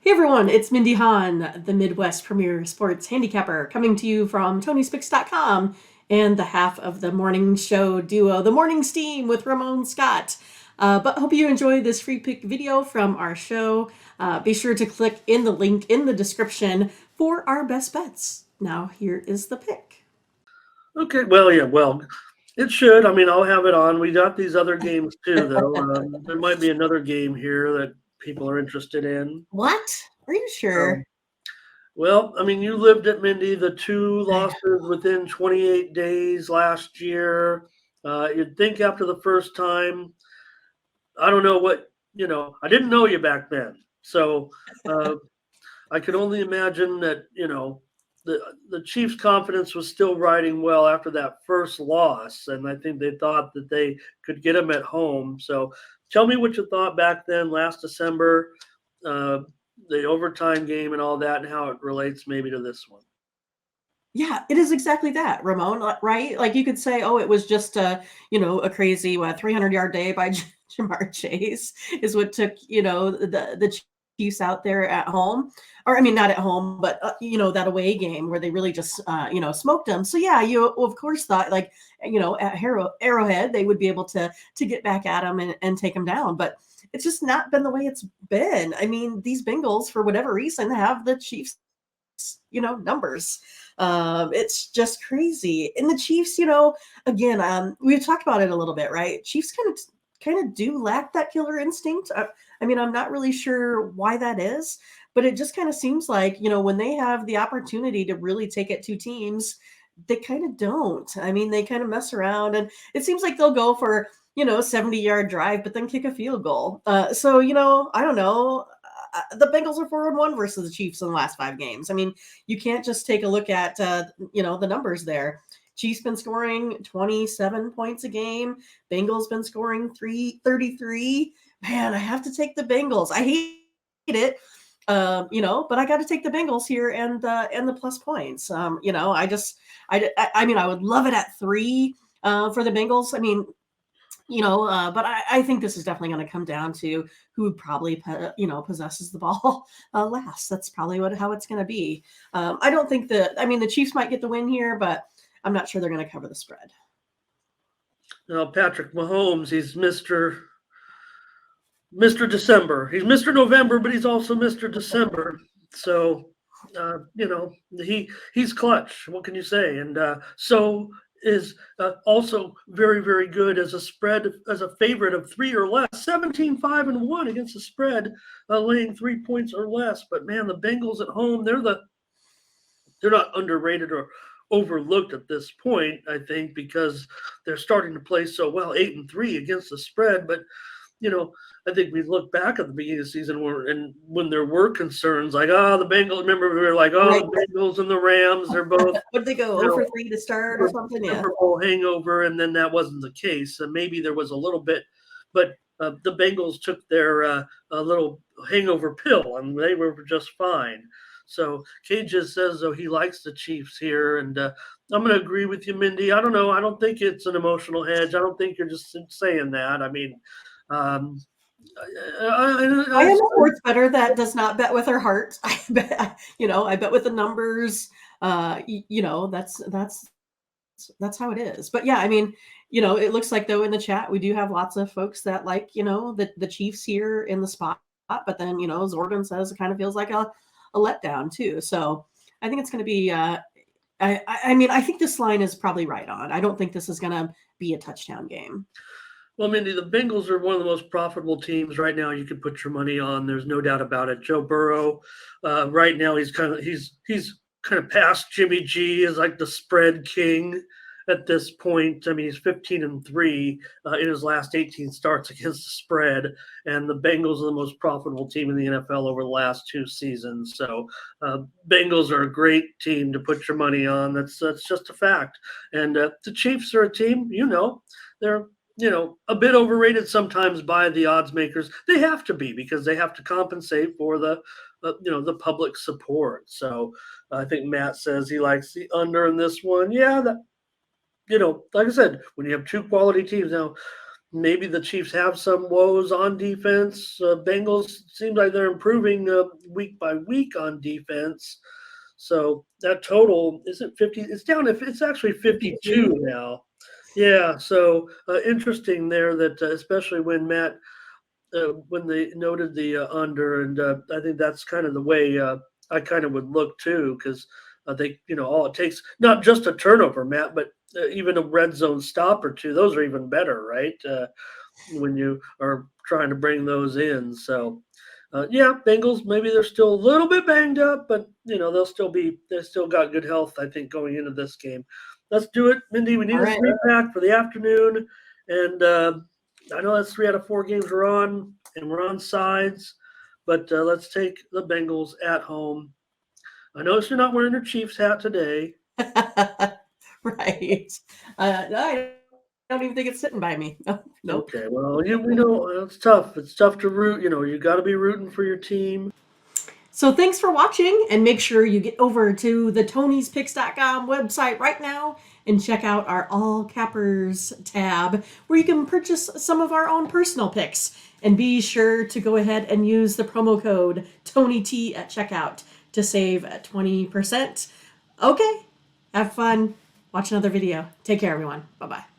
Hey everyone, it's Mindy Hahn, the Midwest premier sports handicapper, coming to you from TonySpix.com and the half of the morning show duo, The Morning Steam with Ramon Scott. But hope you enjoy this free pick video from our show. Be sure to click in the link in the description for our best bets. Now here is the pick. Okay, well, it should. I mean, I'll have it on. We got these other games too, though. There might be another game here that people are interested in. What? Are you sure? Well, I mean, you lived it, Mindy. The two losses within 28 days last year. You'd think after the first time, I don't know what, I didn't know you back then. So I could only imagine that, the Chiefs' confidence was still riding well after that first loss, and I think they thought that they could get them at home. So, tell me what you thought back then, last December, uh, the overtime game, and all that, and how it relates maybe to this one. Yeah, it is exactly that, Ramon, right? Like you could say, oh, it was just a crazy 300-yard day by Jamar Chase is what took, the Chiefs out there at home. Or I mean, not at home, but that away game where they really just smoked them. So yeah, you of course thought like, at Arrowhead they would be able to get back at them and take them down, but it's just not been the way it's been. I mean, these Bengals, for whatever reason, have the Chiefs numbers. It's just crazy. And the Chiefs, again, we've talked about it a little bit, right? Chiefs kind of do lack that killer instinct. I mean, I'm not really sure why that is, but it just kind of seems like, when they have the opportunity to really take it to teams, they kind of don't. I mean, they kind of mess around, and it seems like they'll go for 70-yard drive, but then kick a field goal. So, I don't know. The Bengals are 4-1 versus the Chiefs in the last 5 games. I mean, you can't just take a look at the numbers there. Chiefs been scoring 27 points a game. Bengals been scoring 33. Man, I have to take the Bengals. I hate it. But I got to take the Bengals here and the plus points. I mean, I would love it at 3 for the Bengals. I mean, but I think this is definitely going to come down to who probably, possesses the ball last. That's probably how it's going to be. I don't think the Chiefs might get the win here, but I'm not sure they're going to cover the spread. Now, Patrick Mahomes, he's Mr. December. He's Mr. November, but he's also Mr. December. So, he's clutch. What can you say? And so is also very, very good as a favorite of 3 or less. 17-5-1 against the spread, laying 3 points or less. But man, the Bengals at home, they're not underrated or overlooked at this point, I think, because they're starting to play so well, 8-3 against the spread. But I think we look back at the beginning of the season when there were concerns like, the Bengals. Remember, we were like, Right. the Bengals and the Rams, they're both Would they go 0 for 3 to start or something? Yeah. Super Bowl hangover, and then that wasn't the case. And maybe there was a little bit, but the Bengals took their a little hangover pill, and they were just fine. So Cage just says though he likes the Chiefs here, and I'm going to agree with you, Mindy. I don't know. I don't think it's an emotional hedge. I don't think you're just saying that. I mean, um, I am a sports better that does not bet with her heart. I bet, I bet with the numbers. That's how it is. But yeah, I mean, it looks like though in the chat we do have lots of folks that like, the Chiefs here in the spot. But then, Zordon says it kind of feels like a letdown too. So I think it's going to be. I mean, I think this line is probably right on. I don't think this is going to be a touchdown game. Well, Mindy, the Bengals are one of the most profitable teams right now. You can put your money on. There's no doubt about it. Joe Burrow, right now, he's kind of past Jimmy G as like the spread king at this point. I mean, he's 15-3 in his last 18 starts against the spread, and the Bengals are the most profitable team in the NFL over the last 2 seasons. So, Bengals are a great team to put your money on. That's just a fact. And the Chiefs are a team. They're a bit overrated sometimes by the odds makers. They have to be because they have to compensate for the public support. So I think Matt says he likes the under in this one. Yeah, that like I said, when you have 2 quality teams now, maybe the Chiefs have some woes on defense. Bengals seems like they're improving week by week on defense. So that total isn't 50. It's down. If it's actually 52 52. now. Yeah. So interesting there that especially when Matt when they noted the under, and I think that's kind of the way I kind of would look too, because they, all it takes not just a turnover, Matt, but even a red zone stop or two. Those are even better, right? When you are trying to bring those in. So, yeah, Bengals maybe they're still a little bit banged up, but they still got good health. I think going into this game. Let's do it, Mindy. We need All a right. three pack for the afternoon, and I know that's 3 out of 4 games we're on, and we're on sides, but let's take the Bengals at home. I notice you're not wearing your Chiefs hat today. Right. I don't even think it's sitting by me. No, nope. Okay, well, we know it's tough. It's tough to root. You got to be rooting for your team. So thanks for watching, and make sure you get over to the Tony'sPicks.com website right now and check out our All Cappers tab where you can purchase some of our own personal picks. And be sure to go ahead and use the promo code TonyT at checkout to save 20%. Okay, have fun. Watch another video. Take care, everyone. Bye-bye.